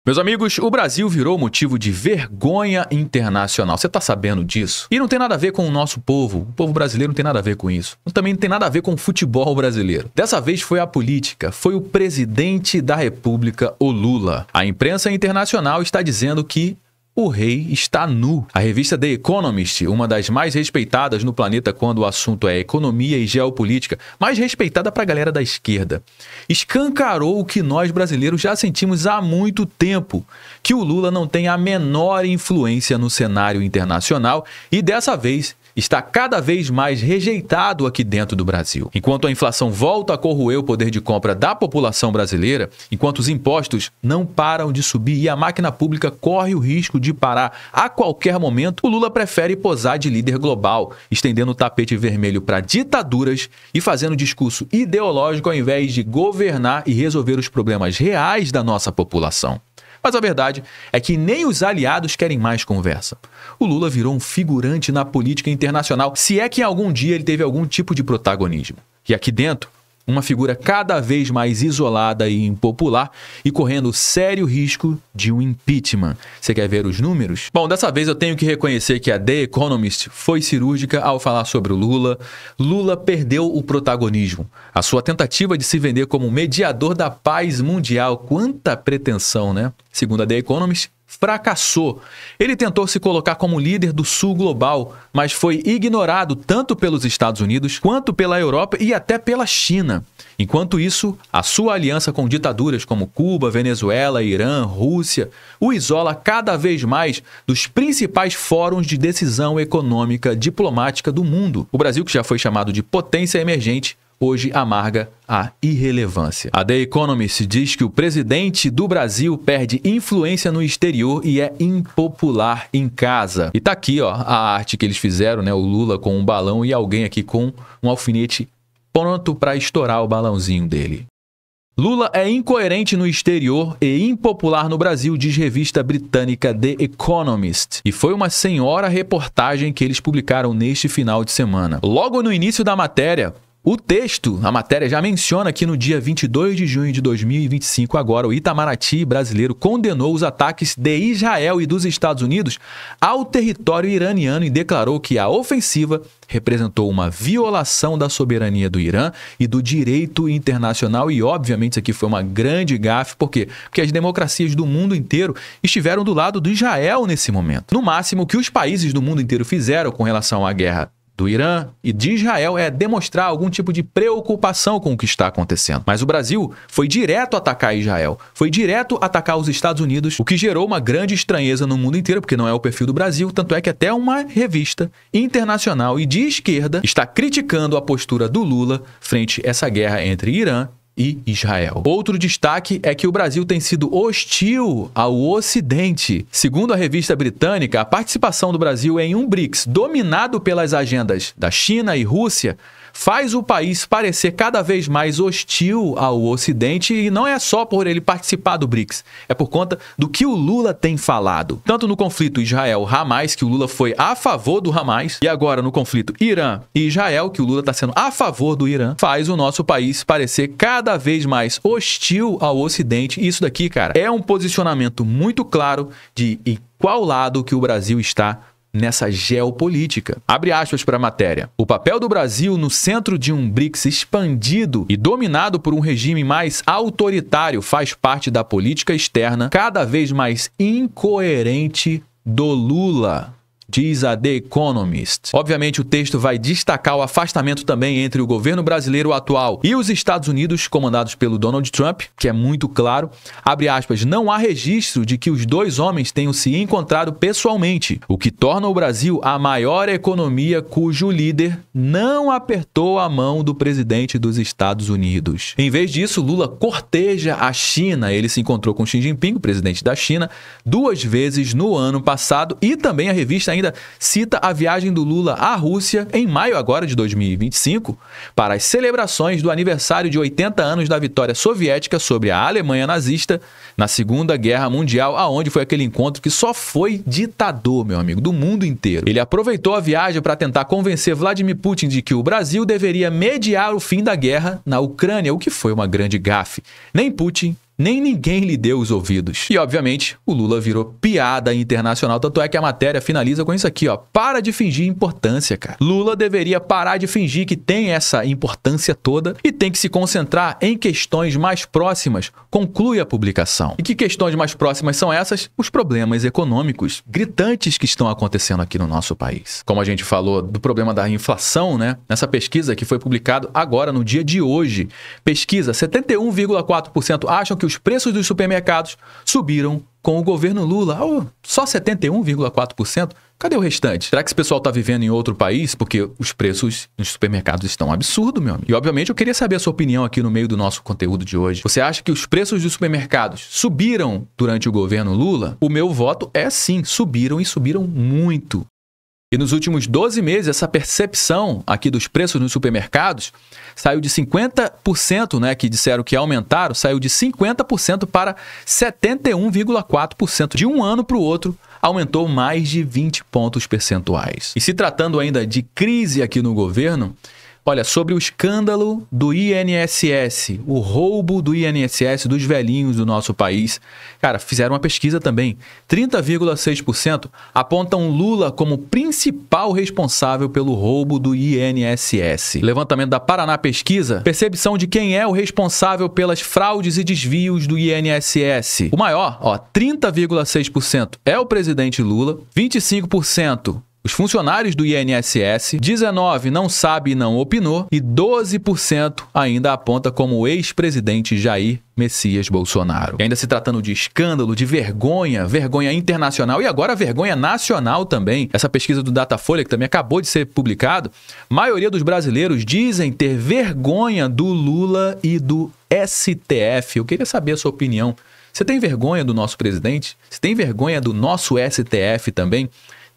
Meus amigos, o Brasil virou motivo de vergonha internacional. Você tá sabendo disso? E não tem nada a ver com o nosso povo. O povo brasileiro não tem nada a ver com isso. Também não tem nada a ver com o futebol brasileiro. Dessa vez foi a política, foi o presidente da República, o Lula. A imprensa internacional está dizendo que o rei está nu. A revista The Economist, uma das mais respeitadas no planeta quando o assunto é economia e geopolítica, mais respeitada para a galera da esquerda, escancarou o que nós brasileiros já sentimos há muito tempo, que o Lula não tem a menor influência no cenário internacional e dessa vez está cada vez mais rejeitado aqui dentro do Brasil. Enquanto a inflação volta a corroer o poder de compra da população brasileira, enquanto os impostos não param de subir e a máquina pública corre o risco de parar a qualquer momento, o Lula prefere posar de líder global, estendendo o tapete vermelho para ditaduras e fazendo discurso ideológico ao invés de governar e resolver os problemas reais da nossa população. Mas a verdade é que nem os aliados querem mais conversa. O Lula virou um figurante na política internacional, se é que algum dia ele teve algum tipo de protagonismo. E aqui dentro, uma figura cada vez mais isolada e impopular e correndo sério risco de um impeachment. Você quer ver os números? Bom, dessa vez eu tenho que reconhecer que a The Economist foi cirúrgica ao falar sobre o Lula. Lula perdeu o protagonismo. A sua tentativa de se vender como mediador da paz mundial, quanta pretensão, né? Segundo a The Economist, fracassou. Ele tentou se colocar como líder do sul global, mas foi ignorado tanto pelos Estados Unidos quanto pela Europa e até pela China. Enquanto isso, a sua aliança com ditaduras como Cuba, Venezuela, Irã, Rússia, o isola cada vez mais dos principais fóruns de decisão econômica diplomática do mundo. O Brasil, que já foi chamado de potência emergente, hoje amarga a irrelevância. A The Economist diz que o presidente do Brasil perde influência no exterior e é impopular em casa. E tá aqui, ó, a arte que eles fizeram, né? O Lula com um balão e alguém aqui com um alfinete pronto para estourar o balãozinho dele. Lula é incoerente no exterior e impopular no Brasil, diz revista britânica The Economist. E foi uma senhora reportagem que eles publicaram neste final de semana. Logo no início da matéria, a matéria já menciona que no dia 22 de junho de 2025, agora, o Itamaraty brasileiro condenou os ataques de Israel e dos Estados Unidos ao território iraniano e declarou que a ofensiva representou uma violação da soberania do Irã e do direito internacional e, obviamente, isso aqui foi uma grande gafe. Por quê? Porque as democracias do mundo inteiro estiveram do lado do Israel nesse momento. No máximo, o que os países do mundo inteiro fizeram com relação à guerra do Irã e de Israel é demonstrar algum tipo de preocupação com o que está acontecendo. Mas o Brasil foi direto atacar Israel, foi direto atacar os Estados Unidos, o que gerou uma grande estranheza no mundo inteiro, porque não é o perfil do Brasil, tanto é que até uma revista internacional e de esquerda está criticando a postura do Lula frente a essa guerra entre Irã e Israel. Outro destaque é que o Brasil tem sido hostil ao Ocidente. Segundo a revista britânica, a participação do Brasil em um BRICS dominado pelas agendas da China e Rússia faz o país parecer cada vez mais hostil ao Ocidente e não é só por ele participar do BRICS, é por conta do que o Lula tem falado. Tanto no conflito Israel-Hamas, que o Lula foi a favor do Hamas, e agora no conflito Irã e Israel, que o Lula está sendo a favor do Irã, faz o nosso país parecer cada vez mais hostil ao Ocidente. E isso daqui, cara, é um posicionamento muito claro de em qual lado que o Brasil está nessa geopolítica. Abre aspas para a matéria. O papel do Brasil no centro de um BRICS expandido e dominado por um regime mais autoritário faz parte da política externa cada vez mais incoerente do Lula, diz a The Economist. Obviamente, o texto vai destacar o afastamento também entre o governo brasileiro atual e os Estados Unidos, comandados pelo Donald Trump, que é muito claro. Abre aspas, não há registro de que os dois homens tenham se encontrado pessoalmente, o que torna o Brasil a maior economia cujo líder não apertou a mão do presidente dos Estados Unidos. Em vez disso, Lula corteja a China. Ele se encontrou com Xi Jinping, o presidente da China, 2 vezes no ano passado e também a revista ainda cita a viagem do Lula à Rússia em maio agora de 2025 para as celebrações do aniversário de 80 anos da vitória soviética sobre a Alemanha nazista na Segunda Guerra Mundial, aonde foi aquele encontro que só foi ditador, meu amigo, do mundo inteiro. Ele aproveitou a viagem para tentar convencer Vladimir Putin de que o Brasil deveria mediar o fim da guerra na Ucrânia, o que foi uma grande gafe. Nem Putin nem ninguém lhe deu os ouvidos. E, obviamente, o Lula virou piada internacional, tanto é que a matéria finaliza com isso aqui, ó. Para de fingir importância, cara. Lula deveria parar de fingir que tem essa importância toda e tem que se concentrar em questões mais próximas, conclui a publicação. E que questões mais próximas são essas? Os problemas econômicos gritantes que estão acontecendo aqui no nosso país. Como a gente falou do problema da inflação, né? Nessa pesquisa que foi publicada agora no dia de hoje, pesquisa, 71,4% acham que os preços dos supermercados subiram com o governo Lula. Oh, só 71,4%? Cadê o restante? Será que esse pessoal está vivendo em outro país? Porque os preços nos supermercados estão absurdos, meu amigo. E, obviamente, eu queria saber a sua opinião aqui no meio do nosso conteúdo de hoje. Você acha que os preços dos supermercados subiram durante o governo Lula? O meu voto é sim, subiram e subiram muito. E nos últimos 12 meses, essa percepção aqui dos preços nos supermercados saiu de 50%, né, que disseram que aumentaram, saiu de 50% para 71,4%. De um ano para o outro, aumentou mais de 20 pontos percentuais. E se tratando ainda de crise aqui no governo, olha, sobre o escândalo do INSS, o roubo do INSS dos velhinhos do nosso país. Cara, fizeram uma pesquisa também. 30,6% apontam Lula como principal responsável pelo roubo do INSS. Levantamento da Paraná Pesquisa, percepção de quem é o responsável pelas fraudes e desvios do INSS. O maior, ó, 30,6% é o presidente Lula, 25% os funcionários do INSS, 19% não sabe e não opinou e 12% ainda aponta como o ex-presidente Jair Messias Bolsonaro. E ainda se tratando de escândalo, de vergonha internacional e agora vergonha nacional também. Essa pesquisa do Datafolha, que também acabou de ser publicado, a maioria dos brasileiros dizem ter vergonha do Lula e do STF. Eu queria saber a sua opinião. Você tem vergonha do nosso presidente? Você tem vergonha do nosso STF também?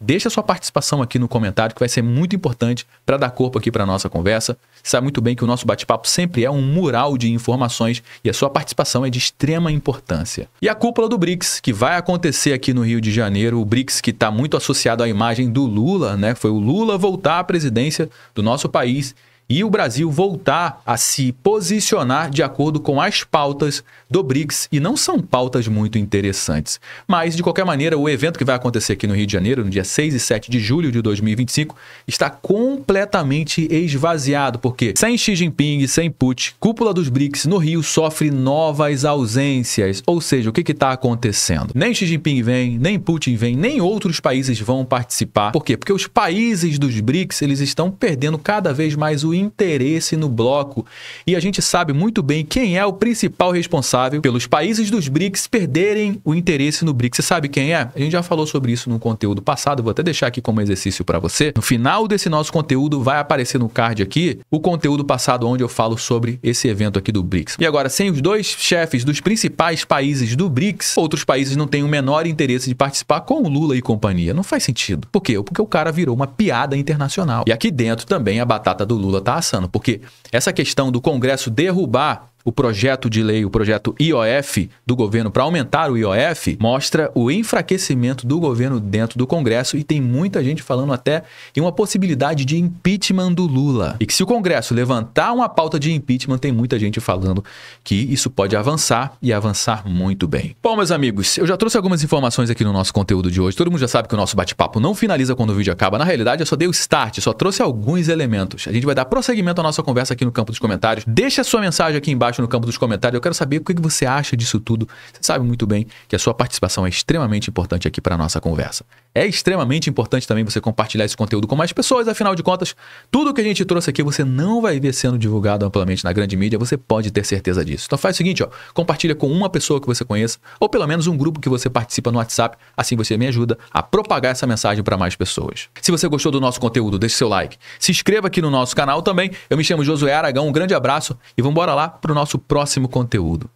Deixa a sua participação aqui no comentário, que vai ser muito importante para dar corpo aqui para a nossa conversa. Você sabe muito bem que o nosso bate-papo sempre é um mural de informações e a sua participação é de extrema importância. E a cúpula do BRICS, que vai acontecer aqui no Rio de Janeiro, o BRICS que está muito associado à imagem do Lula, né? Foi o Lula voltar à presidência do nosso país e o Brasil voltar a se posicionar de acordo com as pautas do BRICS. E não são pautas muito interessantes. Mas, de qualquer maneira, o evento que vai acontecer aqui no Rio de Janeiro, no dia 6 e 7 de julho de 2025, está completamente esvaziado. Porque sem Xi Jinping, sem Putin, cúpula dos BRICS no Rio sofre novas ausências. Ou seja, o que está acontecendo? Nem Xi Jinping vem, nem Putin vem, nem outros países vão participar. Por quê? Porque os países dos BRICS, eles estão perdendo cada vez mais o interesse no bloco. E a gente sabe muito bem quem é o principal responsável pelos países dos BRICS perderem o interesse no BRICS. Você sabe quem é? A gente já falou sobre isso no conteúdo passado, vou até deixar aqui como exercício para você. No final desse nosso conteúdo vai aparecer no card aqui o conteúdo passado onde eu falo sobre esse evento aqui do BRICS. E agora, sem os dois chefes dos principais países do BRICS, outros países não têm o menor interesse de participar com o Lula e companhia. Não faz sentido. Por quê? Porque o cara virou uma piada internacional. E aqui dentro também a batata do Lula tá assando, porque essa questão do Congresso derrubar o projeto de lei, o projeto IOF do governo para aumentar o IOF, mostra o enfraquecimento do governo dentro do Congresso e tem muita gente falando até em uma possibilidade de impeachment do Lula. E que se o Congresso levantar uma pauta de impeachment, tem muita gente falando que isso pode avançar e avançar muito bem. Bom, meus amigos, eu já trouxe algumas informações aqui no nosso conteúdo de hoje. Todo mundo já sabe que o nosso bate-papo não finaliza quando o vídeo acaba. Na realidade, eu só dei o start, só trouxe alguns elementos. A gente vai dar prosseguimento à nossa conversa aqui no campo dos comentários. Deixa a sua mensagem aqui embaixo no campo dos comentários. Eu quero saber o que você acha disso tudo. Você sabe muito bem que a sua participação é extremamente importante aqui para a nossa conversa. É extremamente importante também você compartilhar esse conteúdo com mais pessoas. Afinal de contas, tudo que a gente trouxe aqui você não vai ver sendo divulgado amplamente na grande mídia. Você pode ter certeza disso. Então faz o seguinte, ó, compartilha com uma pessoa que você conheça ou pelo menos um grupo que você participa no WhatsApp. Assim você me ajuda a propagar essa mensagem para mais pessoas. Se você gostou do nosso conteúdo, deixe seu like. Se inscreva aqui no nosso canal também. Eu me chamo Josué Aragão. Um grande abraço e vamos embora lá para o nosso próximo conteúdo.